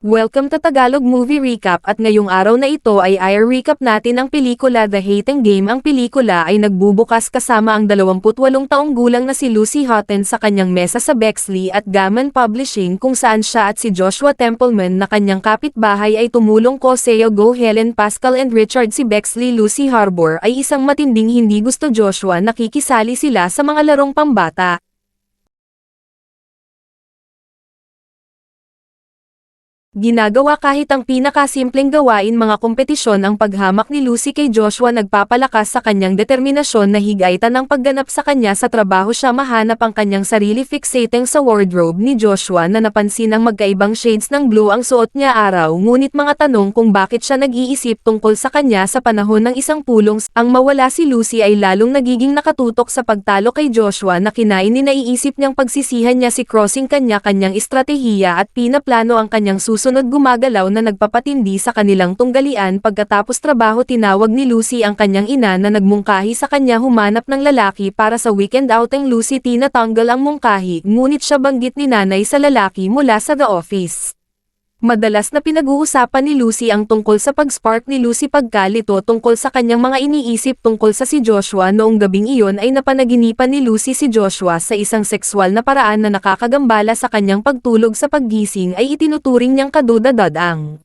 Welcome to Tagalog Movie Recap at ngayong araw na ito ay i-recap natin ang pelikula The Hating Game. Ang pelikula ay nagbubukas kasama ang 28 taong gulang na si Lucy Houghton sa kanyang mesa sa Bexley at Gammon Publishing kung saan siya at si Joshua Templeman na kanyang kapitbahay ay tumulong ko Seo Go Helen Pascal and Richard. Si Bexley Lucy Harbour ay isang matinding hindi gusto Joshua, nakikisali sila sa mga larong pambata. Ginagawa kahit ang pinakasimpleng gawain mga kompetisyon. Ang paghamak ni Lucy kay Joshua nagpapalakas sa kanyang determinasyon na higaitan ang pagganap sa kanya sa trabaho. Siya mahanap ang kanyang sarili. Fixating sa wardrobe ni Joshua na napansin ang magkaibang shades ng blue ang suot niya araw, ngunit mga tanong kung bakit siya nag-iisip tungkol sa kanya sa panahon ng isang pulong. Ang mawala si Lucy ay lalong nagiging nakatutok sa pagtalo kay Joshua na kinain ni naiisip niyang pagsisihan niya si Crossing kanya-kanyang estratehiya at pinaplano ang kanyang sunod gumagalaw na nagpapatindi sa kanilang tunggalian. Pagkatapos trabaho tinawag ni Lucy ang kanyang ina na nagmungkahi sa kanya humanap ng lalaki para sa weekend outing. Lucy tinatanggal ang mungkahi, ngunit siya banggit ni nanay sa lalaki mula sa the office. Madalas na pinag-uusapan ni Lucy ang tungkol sa pag-spark ni Lucy pagkalito tungkol sa kanyang mga iniisip tungkol sa si Joshua. Noong gabing iyon ay napanaginipan ni Lucy si Joshua sa isang sexual na paraan na nakakagambala. Sa kanyang pagtulog sa paggising ay itinuturing niyang kadudadadang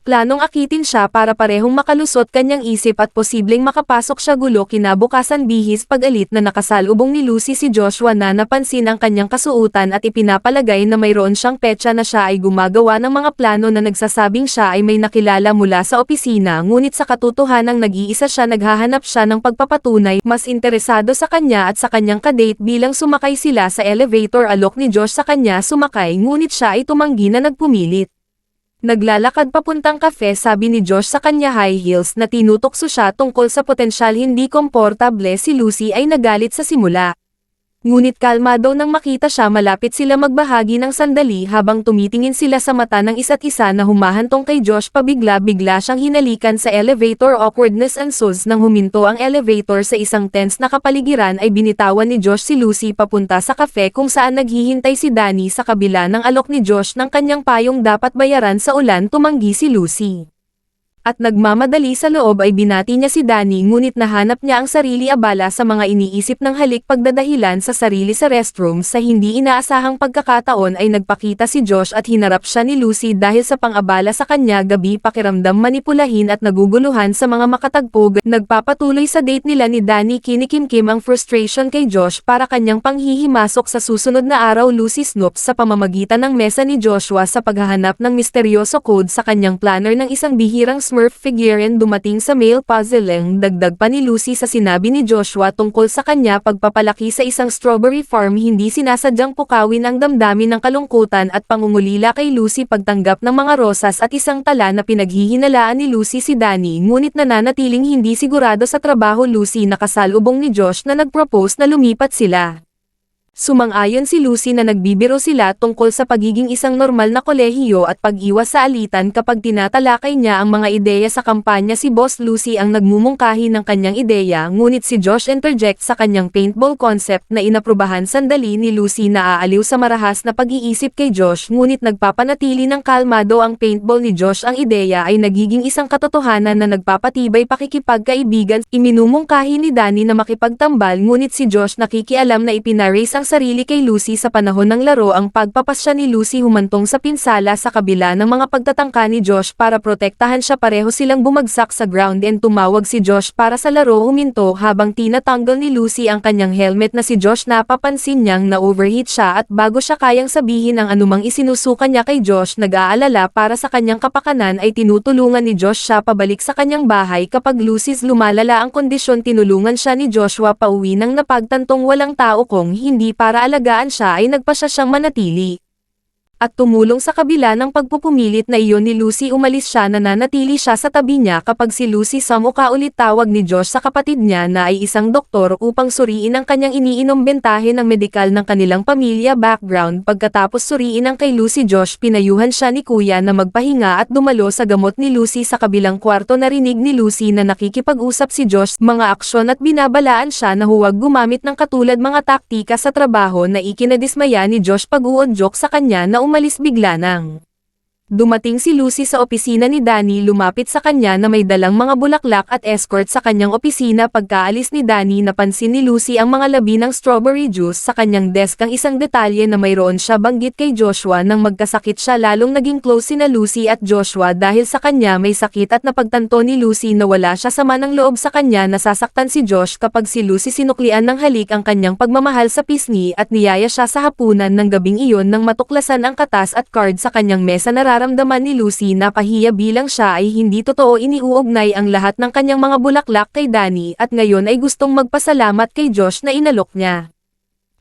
planong akitin siya para parehong makalusot kanyang isip at posibleng makapasok siya gulo. Kinabukasan bihis pag-alit na nakasalubong ni Lucy si Joshua na napansin ang kanyang kasuutan at ipinapalagay na mayroon siyang petsa na siya ay gumagawa ng mga plano na nagsasabing siya ay may nakilala mula sa opisina, ngunit sa katotohanang nag-iisa siya. Naghahanap siya ng pagpapatunay mas interesado sa kanya at sa kanyang kadate bilang sumakay sila sa elevator. Alok ni Josh sa kanya sumakay, ngunit siya ay tumanggi na nagpumilit. Naglalakad papuntang kafe, sabi ni Josh sa kanya high heels na tinutokso siya tungkol sa potensyal hindi komportable. Si Lucy ay nagalit sa simula, ngunit kalmado nang makita siya. Malapit sila magbahagi ng sandali habang tumitingin sila sa mata ng isa't isa na humahantong kay Josh. Pabigla-bigla siyang hinalikan sa elevator. Awkwardness ensues nang huminto ang elevator. Sa isang tense na kapaligiran ay binitawan ni Josh si Lucy papunta sa cafe kung saan naghihintay si Danny. Sa kabila ng alok ni Josh ng kanyang payong dapat bayaran sa ulan, tumanggi si Lucy at nagmamadali sa loob ay binati niya si Danny, ngunit nahanap niya ang sarili abala sa mga iniisip ng halik pagdadahilan sa sarili sa restroom. Sa hindi inaasahang pagkakataon ay nagpakita si Josh at hinarap siya ni Lucy dahil sa pang-abala sa kanya. Gabi pakiramdam manipulahin at naguguluhan sa mga makatagpo. Nagpapatuloy sa date nila ni Danny. Kinikimkim ang frustration kay Josh para kanyang panghihimasok sa susunod na araw. Lucy snoops sa pamamagitan ng mesa ni Joshua sa paghahanap ng misteryoso code sa kanyang planner ng isang bihirang Smurf figurine. Dumating sa mail puzzling. Dagdag pa ni Lucy sa sinabi ni Joshua tungkol sa kanya pagpapalaki sa isang strawberry farm. Hindi sinasadyang pukawin ang damdamin ng kalungkutan at pangungulila kay Lucy. Pagtanggap ng mga rosas at isang tala na pinaghihinalaan ni Lucy si Danny, ngunit nananatiling hindi sigurado sa trabaho. Lucy nakasalubong ni Josh na nagpropose na lumipat sila. Sumang-ayon si Lucy na nagbibiro sila tungkol sa pagiging isang normal na kolehiyo at pag-iwas sa alitan kapag tinatalakay niya ang mga ideya sa kampanya. Si Boss Lucy ang nagmumungkahi ng kanyang ideya, ngunit si Josh interject sa kanyang paintball concept na inaprubahan. Sandali ni Lucy na aaliw sa marahas na pag-iisip kay Josh, ngunit nagpapanatili ng kalmado ang paintball ni Josh. Ang ideya ay nagiging isang katotohanan na nagpapatibay pakikipagkaibigan. Iminumungkahi ni Danny na makipagtambal, ngunit si Josh nakikialam na ipinarace ang sarili kay Lucy sa panahon ng laro. Ang pagpapasya ni Lucy humantong sa pinsala sa kabila ng mga pagtatangka ni Josh para protektahan siya. Pareho silang bumagsak sa ground and tumawag si Josh para sa laro. Huminto habang tinatanggal ni Lucy ang kanyang helmet na si Josh. Napapansin niyang na-overheat siya at bago siya kayang sabihin ang anumang isinusuka niya kay Josh, nag-aalala para sa kanyang kapakanan, ay tinutulungan ni Josh siya pabalik sa kanyang bahay. Kapag Lucy's lumalala ang kondisyon, tinulungan siya ni Joshua pauwi nang napagtantong walang tao. Kung hindi para alagaan siya ay nagpasya siyang manatili at tumulong sa kabila ng pagpupumilit na iyon ni Lucy. Umalis siya, nananatili siya sa tabi niya kapag si Lucy sumuka ulit. Tawag ni Josh sa kapatid niya na ay isang doktor upang suriin ang kanyang iniinom bentahe ng medikal ng kanilang pamilya background. Pagkatapos suriin ang kay Lucy Josh, pinayuhan siya ni kuya na magpahinga at dumalo sa gamot ni Lucy. Sa kabilang kwarto narinig ni Lucy na nakikipag-usap si Josh mga aksyon at binabalaan siya na huwag gumamit ng katulad mga taktika sa trabaho na ikinadismaya ni Josh. Pag-uod-joke sa kanya na umalis bigla nang Dumating si Lucy sa opisina ni Danny, lumapit sa kanya na may dalang mga bulaklak at escort sa kanyang opisina. Pagkaalis ni Danny, napansin ni Lucy ang mga labi ng strawberry juice sa kanyang desk. Ang isang detalye na mayroon siya banggit kay Joshua nang magkasakit siya. Lalong naging close sina Lucy at Joshua dahil sa kanya may sakit at napagtanto ni Lucy na wala siya sama ng loob sa kanya. Nasasaktan si Josh kapag si Lucy sinuklian ng halik ang kanyang pagmamahal sa pisngi at niyaya siya sa hapunan ng gabing iyon nang matuklasan ang katas at card sa kanyang mesa. Nararamdaman ni Lucy na pahiya bilang siya ay hindi totoo iniuugnay ang lahat ng kanyang mga bulaklak kay Danny at ngayon ay gustong magpasalamat kay Josh na inalok niya.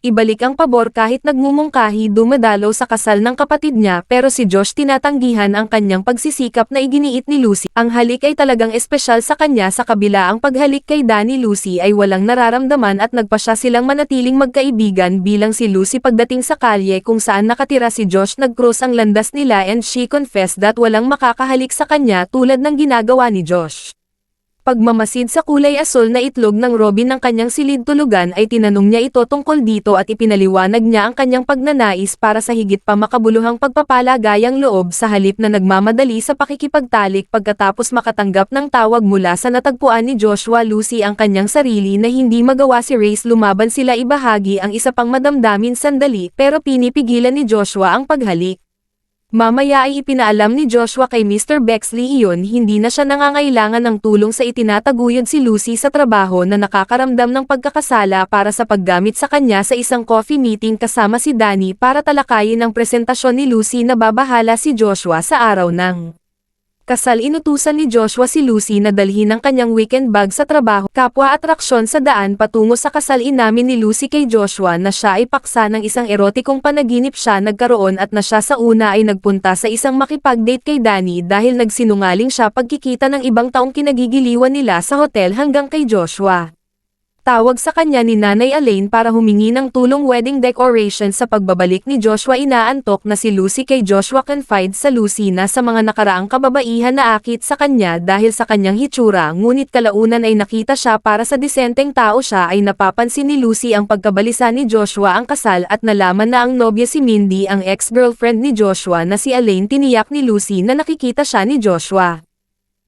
Ibalik ang pabor kahit nagmumungkahi dumadalo sa kasal ng kapatid niya, pero si Josh tinatanggihan ang kanyang pagsisikap na iginiit ni Lucy. Ang halik ay talagang espesyal sa kanya. Sa kabila ang paghalik kay Danny, Lucy ay walang nararamdaman at nagpasya silang manatiling magkaibigan bilang si Lucy. Pagdating sa kalye kung saan nakatira si Josh, nag-cross ang landas nila and she confessed that walang makakahalik sa kanya tulad ng ginagawa ni Josh. Pagmamasid sa kulay asul na itlog ng Robin ng kanyang silid tulugan ay tinanong niya ito tungkol dito at ipinaliwanag niya ang kanyang pagnanais para sa higit pa makabuluhang pagpapalagayang loob sa halip na nagmamadali sa pakikipagtalik. Pagkatapos makatanggap ng tawag mula sa natagpuan ni Joshua Lucy ang kanyang sarili na hindi magawa si Race lumaban sila. Ibahagi ang isa pang madamdamin sandali pero pinipigilan ni Joshua ang paghalik. Mamaya ay ipinaalam ni Joshua kay Mr. Bexley iyon hindi na siya nangangailangan ng tulong sa itinataguyod si Lucy sa trabaho na nakakaramdam ng pagkakasala para sa paggamit sa kanya sa isang coffee meeting kasama si Danny para talakayin ang presentasyon ni Lucy na babahala si Joshua sa araw ng kasal. Inutusan ni Joshua si Lucy na dalhin ang kanyang weekend bag sa trabaho. Kapwa atraksyon sa daan patungo sa kasal. Inamin ni Lucy kay Joshua na siya ay paksa ng isang erotikong panaginip siya nagkaroon at na siya sa una ay nagpunta sa isang makipag-date kay Danny dahil nagsinungaling siya pagkikita ng ibang taong kinagigiliwan nila sa hotel hanggang kay Joshua. Tawag sa kanya ni Nanay Elaine para humingi ng tulong wedding decoration. Sa pagbabalik ni Joshua, inaantok na si Lucy kay Joshua. Confide sa Lucy na sa mga nakaraang kababaihan na akit sa kanya dahil sa kanyang hitsura, ngunit kalaunan ay nakita siya para sa disenteng tao. Siya ay napapansin ni Lucy ang pagkabalisa ni Joshua ang kasal at nalaman na ang nobya si Mindy, ang ex-girlfriend ni Joshua na si Elaine. Tiniyak ni Lucy na nakikita siya ni Joshua.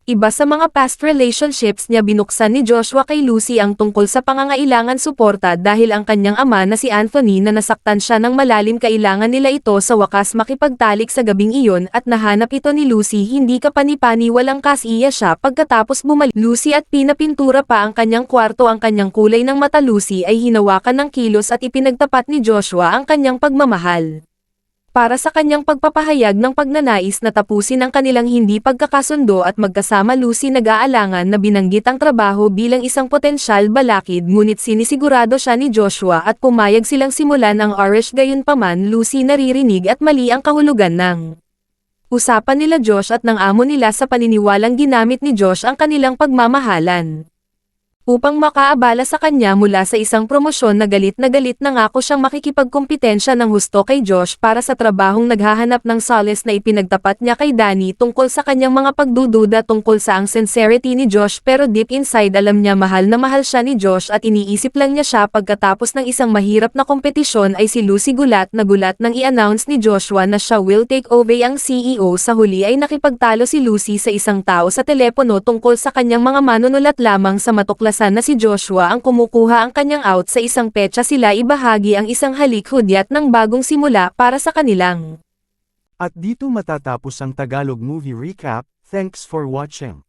Iba sa mga past relationships niya, binuksan ni Joshua kay Lucy ang tungkol sa pangangailangan suporta dahil ang kanyang ama na si Anthony na nasaktan siya ng malalim. Kailangan nila ito sa wakas makipagtalik sa gabing iyon at nahanap ito ni Lucy. Hindi ka pani-pani, walang kasiya siya pagkatapos bumalik Lucy at pinapintura pa ang kanyang kwarto. Ang kanyang kulay ng mata Lucy ay hinawakan ng kilos at ipinagtapat ni Joshua ang kanyang pagmamahal. Para sa kanyang pagpapahayag ng pagnanais na tapusin ang kanilang hindi pagkakasundo at magkasama, Lucy nag-aalangan na binanggit ang trabaho bilang isang potensyal balakid, ngunit sinisigurado siya ni Joshua at pumayag silang simulan ang Irish. Gayunpaman, Lucy naririnig at mali ang kahulugan ng usapan nila Josh at ng amo nila sa paniniwalang ginamit ni Josh ang kanilang pagmamahalan upang makaabala sa kanya mula sa isang promosyon. Na galit nangako siyang makikipagkompetensya ng husto kay Josh para sa trabahong naghahanap ng solace na ipinagtapat niya kay Danny tungkol sa kanyang mga pagdududa tungkol sa ang sincerity ni Josh, pero deep inside alam niya mahal na mahal siya ni Josh at iniisip lang niya siya. Pagkatapos ng isang mahirap na kompetisyon ay si Lucy gulat na gulat nang i-announce ni Joshua na siya will take over ang CEO. Sa huli ay nakipagtalo si Lucy sa isang tao sa telepono tungkol sa kanyang mga manunulat lamang sa matuklas na si Joshua ang kumukuha ang kanyang out sa isang petsa. Sila ibahagi ang isang halik-hudyat ng bagong simula para sa kanilang. At dito matatapos ang Tagalog Movie Recap. Thanks for watching.